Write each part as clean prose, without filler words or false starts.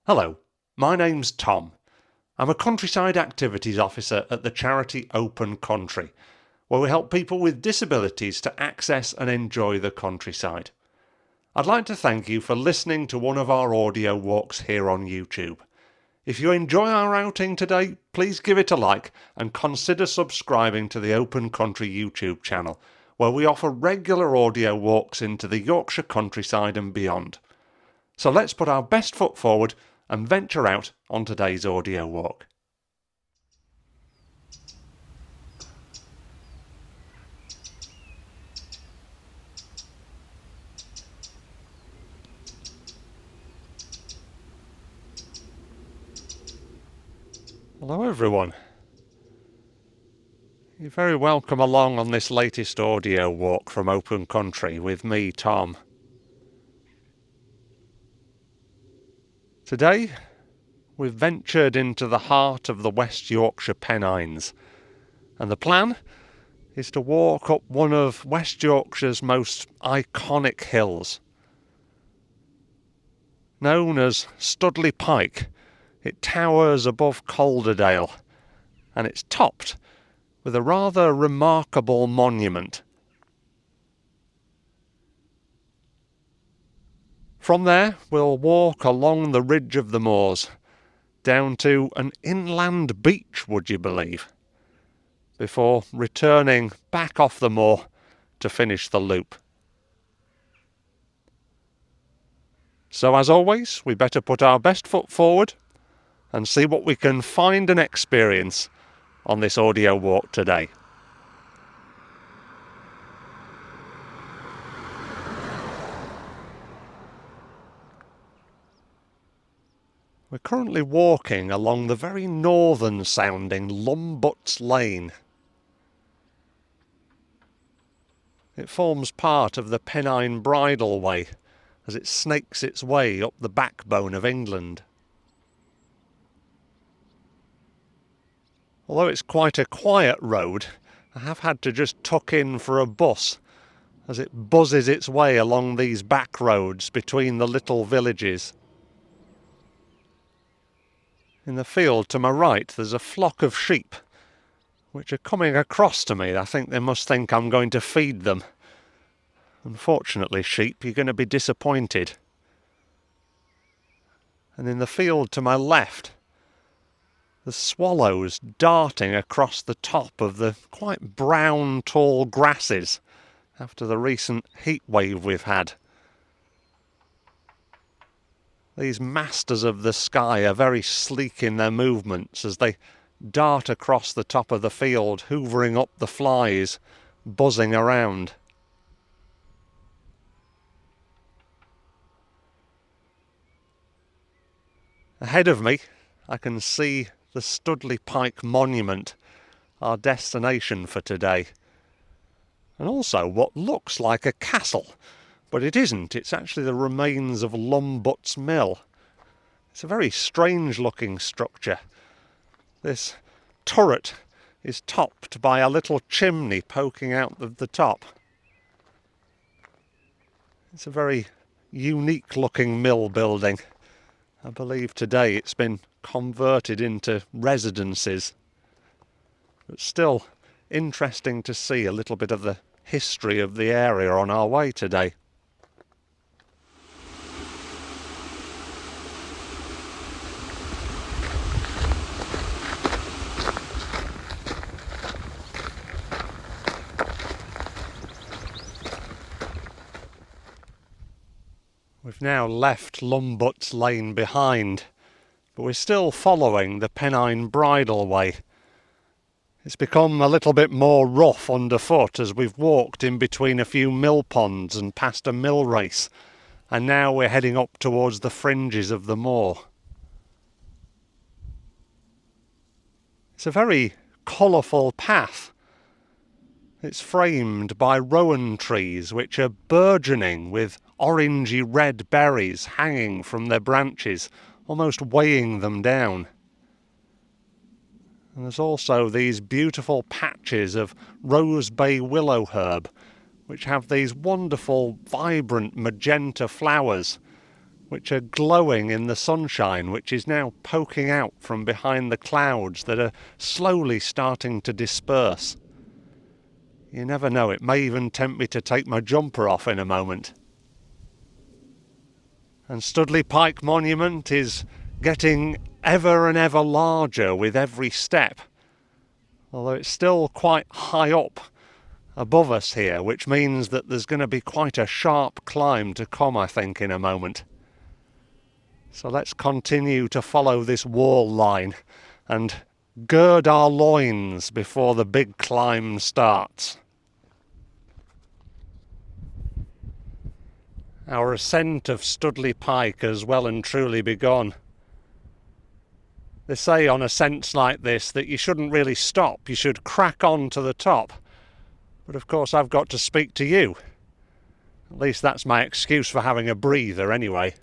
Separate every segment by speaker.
Speaker 1: Hello, my name's Tom. I'm a countryside activities officer at the charity Open Country, where we help people with disabilities to access and enjoy the countryside. I'd like to thank you for listening to one of our audio walks here on YouTube. If you enjoy our outing today, please give it a like and consider subscribing to the Open Country YouTube channel, where we offer regular audio walks into the Yorkshire countryside and beyond. So let's put our best foot forward and venture out on today's audio walk. Hello everyone. You're very welcome along on this latest audio walk from Open Country with me, Tom. Today, we've ventured into the heart of the West Yorkshire Pennines, and the plan is to walk up one of West Yorkshire's most iconic hills. Known as Stoodley Pike, it towers above Calderdale, and it's topped with a rather remarkable monument. From there, we'll walk along the ridge of the moors, down to an inland beach, would you believe, before returning back off the moor to finish the loop. So as always, we better put our best foot forward and see what we can find and experience on this audio walk today. We're currently walking along the very northern sounding Lumbutts Lane. It forms part of the Pennine Bridleway as it snakes its way up the backbone of England. Although it's quite a quiet road, I have had to just tuck in for a bus as it buzzes its way along these back roads between the little villages. In the field to my right there's a flock of sheep which are coming across to me. I think they must think I'm going to feed them. Unfortunately, sheep, you're going to be disappointed. And in the field to my left, the swallows darting across the top of the quite brown tall grasses after the recent heat wave we've had. These masters of the sky are very sleek in their movements as they dart across the top of the field, hoovering up the flies, buzzing around. Ahead of me, I can see the Stoodley Pike Monument, our destination for today. And also what looks like a castle, but it isn't. It's actually the remains of Lumbutts Mill. It's a very strange looking structure. This turret is topped by a little chimney poking out of the top. It's a very unique looking mill building. I believe today it's been converted into residences. But still interesting to see a little bit of the history of the area on our way today. We've now left Lumbutts Lane behind, but we're still following the Pennine Bridleway. It's become a little bit more rough underfoot as we've walked in between a few mill ponds and past a mill race, and now we're heading up towards the fringes of the moor. It's a very colourful path. It's framed by rowan trees which are burgeoning with orangey red berries hanging from their branches, almost weighing them down. And there's also these beautiful patches of rose bay willow herb which have these wonderful vibrant magenta flowers which are glowing in the sunshine, which is now poking out from behind the clouds that are slowly starting to disperse. You never know, it may even tempt me to take my jumper off in a moment. And Stoodley Pike Monument is getting ever and ever larger with every step, although it's still quite high up above us here, which means that there's going to be quite a sharp climb to come, I think, in a moment. So let's continue to follow this wall line and gird our loins before the big climb starts. Our ascent of Stoodley Pike has well and truly begun. They say on ascents like this that you shouldn't really stop, you should crack on to the top. But of course I've got to speak to you. At least that's my excuse for having a breather anyway.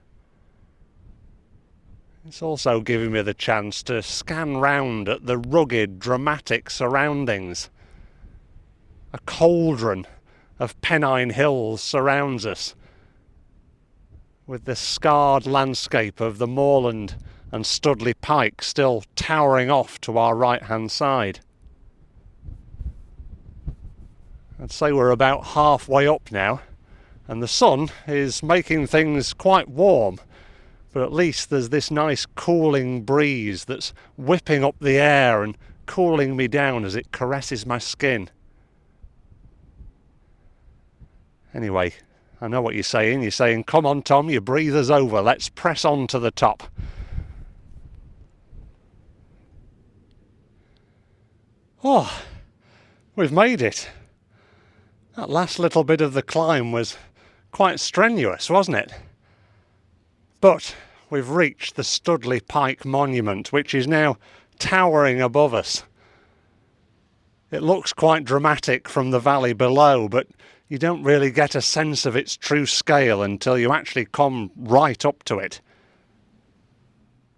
Speaker 1: It's also giving me the chance to scan round at the rugged, dramatic surroundings. A cauldron of Pennine hills surrounds us, with the scarred landscape of the moorland and Stoodley Pike still towering off to our right-hand side. I'd say we're about halfway up now, and the sun is making things quite warm, but at least there's this nice cooling breeze that's whipping up the air and cooling me down as it caresses my skin. Anyway, I know what you're saying. You're saying, come on Tom, your breather's over, let's press on to the top. Oh, we've made it. That last little bit of the climb was quite strenuous, wasn't it? But we've reached the Stoodley Pike Monument, which is now towering above us. It looks quite dramatic from the valley below, but you don't really get a sense of its true scale until you actually come right up to it.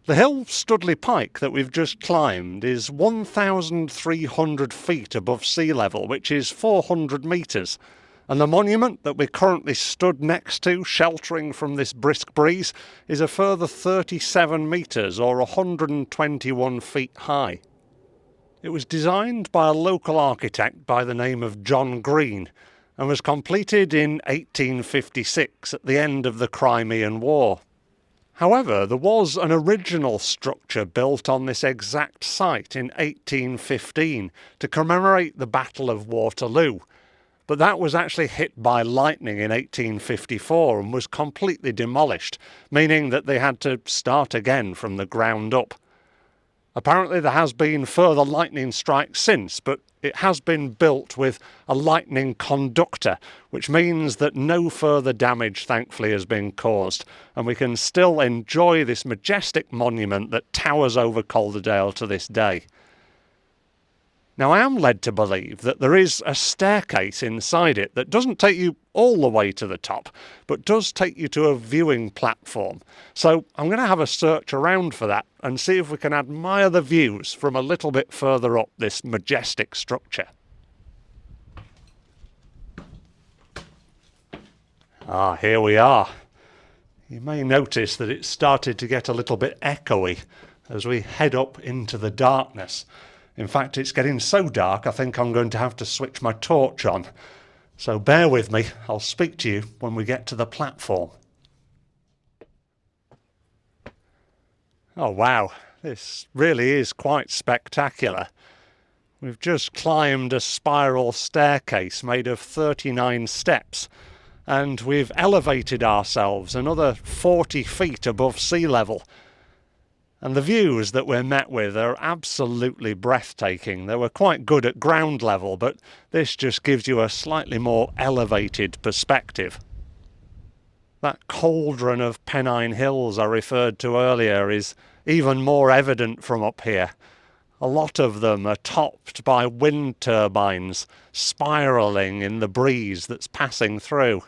Speaker 1: The hill Stoodley Pike that we've just climbed is 1,300 feet above sea level, which is 400 metres. And the monument that we're currently stood next to, sheltering from this brisk breeze, is a further 37 metres or 121 feet high. It was designed by a local architect by the name of John Green and was completed in 1856 at the end of the Crimean War. However, there was an original structure built on this exact site in 1815 to commemorate the Battle of Waterloo, but that was actually hit by lightning in 1854 and was completely demolished, meaning that they had to start again from the ground up. Apparently there has been further lightning strikes since, but it has been built with a lightning conductor, which means that no further damage, thankfully, has been caused, and we can still enjoy this majestic monument that towers over Calderdale to this day. Now, I am led to believe that there is a staircase inside it that doesn't take you all the way to the top, but does take you to a viewing platform. So I'm going to have a search around for that and see if we can admire the views from a little bit further up this majestic structure. Ah, here we are. You may notice that it started to get a little bit echoey as we head up into the darkness. In fact, it's getting so dark I think I'm going to have to switch my torch on. So bear with me, I'll speak to you when we get to the platform. Oh wow, this really is quite spectacular. We've just climbed a spiral staircase made of 39 steps, and we've elevated ourselves another 40 feet above sea level. And the views that we're met with are absolutely breathtaking. They were quite good at ground level, but this just gives you a slightly more elevated perspective. That cauldron of Pennine hills I referred to earlier is even more evident from up here. A lot of them are topped by wind turbines spiralling in the breeze that's passing through.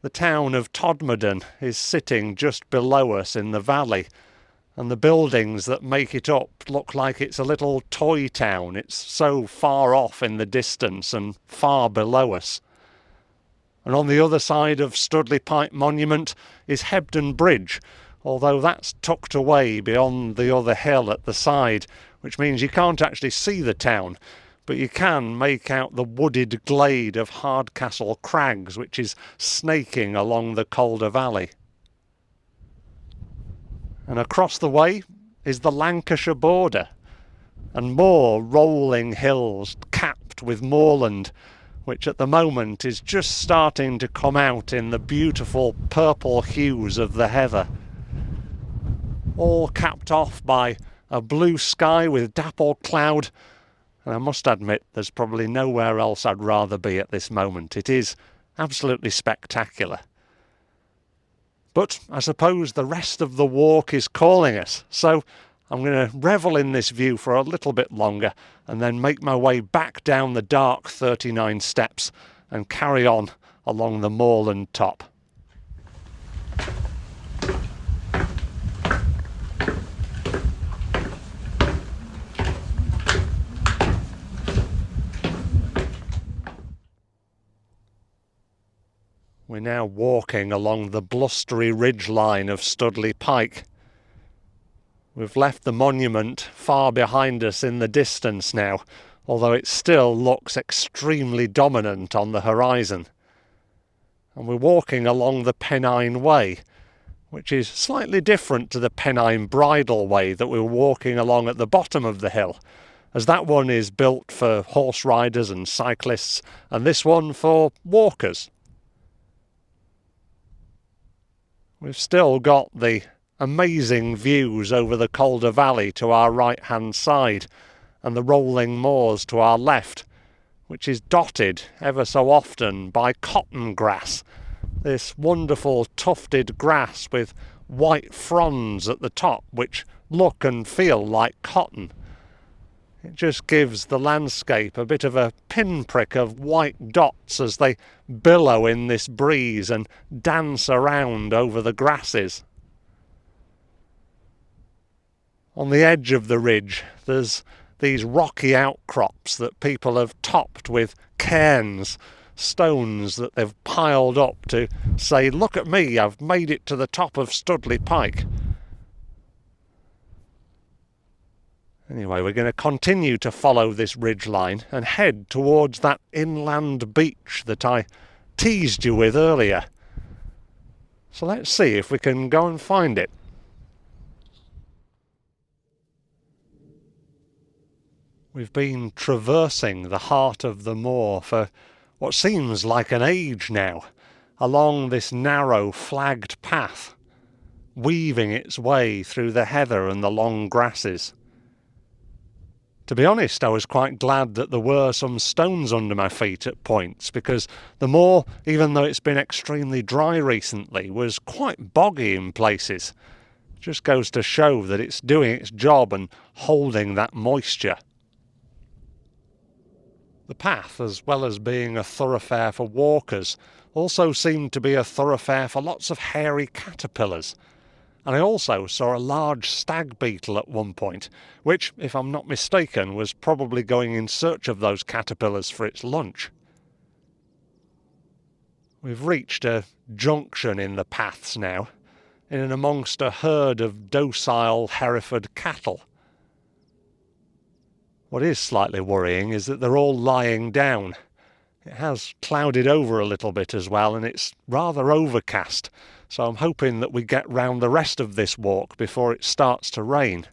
Speaker 1: The town of Todmorden is sitting just below us in the valley, and the buildings that make it up look like it's a little toy town. It's so far off in the distance and far below us. And on the other side of Stoodley Pike Monument is Hebden Bridge, although that's tucked away beyond the other hill at the side, which means you can't actually see the town, but you can make out the wooded glade of Hardcastle Crags, which is snaking along the Calder Valley. And across the way is the Lancashire border, and more rolling hills capped with moorland, which at the moment is just starting to come out in the beautiful purple hues of the heather. All capped off by a blue sky with dappled cloud, and I must admit there's probably nowhere else I'd rather be at this moment. It is absolutely spectacular. But I suppose the rest of the walk is calling us, so I'm going to revel in this view for a little bit longer and then make my way back down the dark 39 steps and carry on along the moorland top. We're now walking along the blustery ridge line of Stoodley Pike. We've left the monument far behind us in the distance now, although it still looks extremely dominant on the horizon. And we're walking along the Pennine Way, which is slightly different to the Pennine Bridle Way that we were walking along at the bottom of the hill, as that one is built for horse riders and cyclists, and this one for walkers. We've still got the amazing views over the Calder Valley to our right-hand side and the rolling moors to our left, which is dotted ever so often by cotton grass, this wonderful tufted grass with white fronds at the top which look and feel like cotton. It just gives the landscape a bit of a pinprick of white dots as they billow in this breeze and dance around over the grasses. On the edge of the ridge there's these rocky outcrops that people have topped with cairns, stones that they've piled up to say, "Look at me, I've made it to the top of Stoodley Pike." Anyway, we're going to continue to follow this ridge line and head towards that inland beach that I teased you with earlier. So let's see if we can go and find it. We've been traversing the heart of the moor for what seems like an age now, along this narrow flagged path, weaving its way through the heather and the long grasses. To be honest, I was quite glad that there were some stones under my feet at points, because the moor, even though it's been extremely dry recently, was quite boggy in places. It just goes to show that it's doing its job and holding that moisture. The path, as well as being a thoroughfare for walkers, also seemed to be a thoroughfare for lots of hairy caterpillars. And I also saw a large stag beetle at one point, which, if I'm not mistaken, was probably going in search of those caterpillars for its lunch. We've reached a junction in the paths now, in and amongst a herd of docile Hereford cattle. What is slightly worrying is that they're all lying down. It has clouded over a little bit as well, and it's rather overcast, so I'm hoping that we get round the rest of this walk before it starts to rain.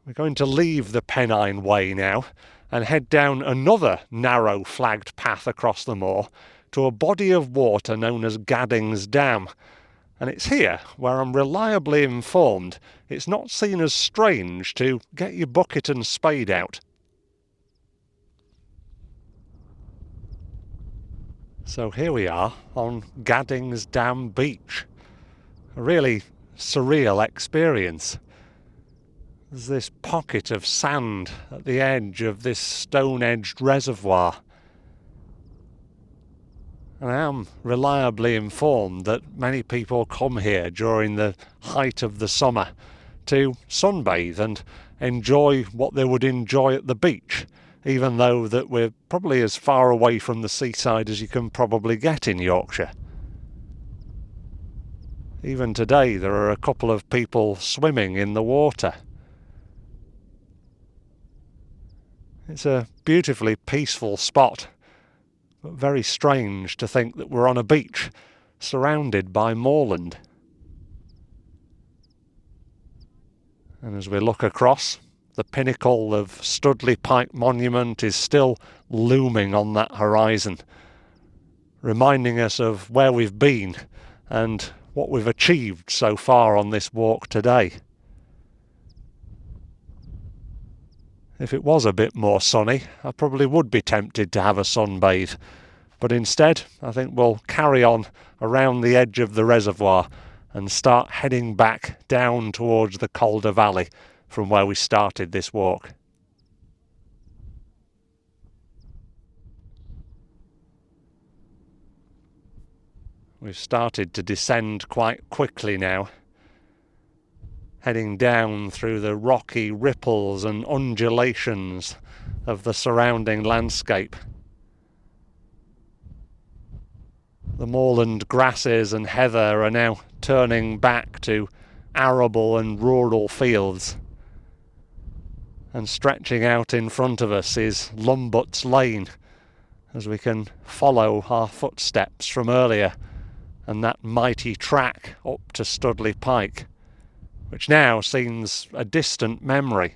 Speaker 1: We're going to leave the Pennine Way now and head down another narrow flagged path across the moor to a body of water known as Gadding's Dam, and it's here where I'm reliably informed it's not seen as strange to get your bucket and spade out. So here we are on Gadding's Dam beach. A really surreal experience. There's this pocket of sand at the edge of this stone-edged reservoir. And I am reliably informed that many people come here during the height of the summer to sunbathe and enjoy what they would enjoy at the beach, even though that we're probably as far away from the seaside as you can probably get in Yorkshire. Even today there are a couple of people swimming in the water. It's a beautifully peaceful spot, but very strange to think that we're on a beach surrounded by moorland. And as we look across, the pinnacle of Stoodley Pike Monument is still looming on that horizon, reminding us of where we've been and what we've achieved so far on this walk today. If it was a bit more sunny, I probably would be tempted to have a sunbathe, but instead I think we'll carry on around the edge of the reservoir and start heading back down towards the Calder Valley from where we started this walk. We've started to descend quite quickly now, heading down through the rocky ripples and undulations of the surrounding landscape. The moorland grasses and heather are now turning back to arable and rural fields, and stretching out in front of us is Lumbut's Lane, as we can follow our footsteps from earlier and that mighty track up to Stoodley Pike, which now seems a distant memory.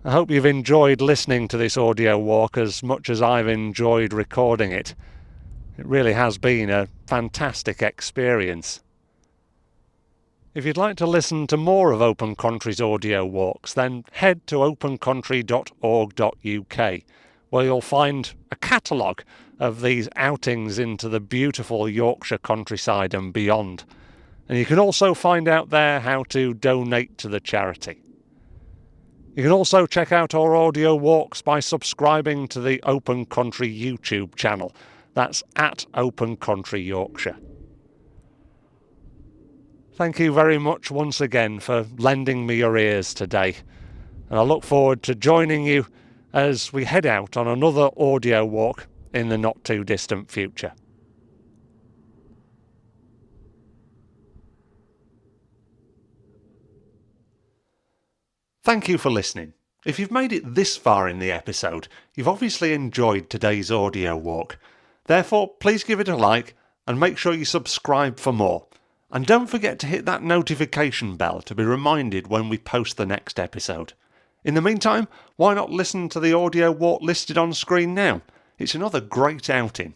Speaker 1: I hope you've enjoyed listening to this audio walk as much as I've enjoyed recording it. It really has been a fantastic experience. If you'd like to listen to more of Open Country's audio walks, then head to opencountry.org.uk, where you'll find a catalogue of these outings into the beautiful Yorkshire countryside and beyond. And you can also find out there how to donate to the charity. You can also check out our audio walks by subscribing to the Open Country YouTube channel. That's at Open Country Yorkshire. Thank you very much once again for lending me your ears today, and I look forward to joining you as we head out on another audio walk in the not too distant future. Thank you for listening. If you've made it this far in the episode, you've obviously enjoyed today's audio walk. Therefore, please give it a like and make sure you subscribe for more. And don't forget to hit that notification bell to be reminded when we post the next episode. In the meantime, why not listen to the audio walk listed on screen now? It's another great outing.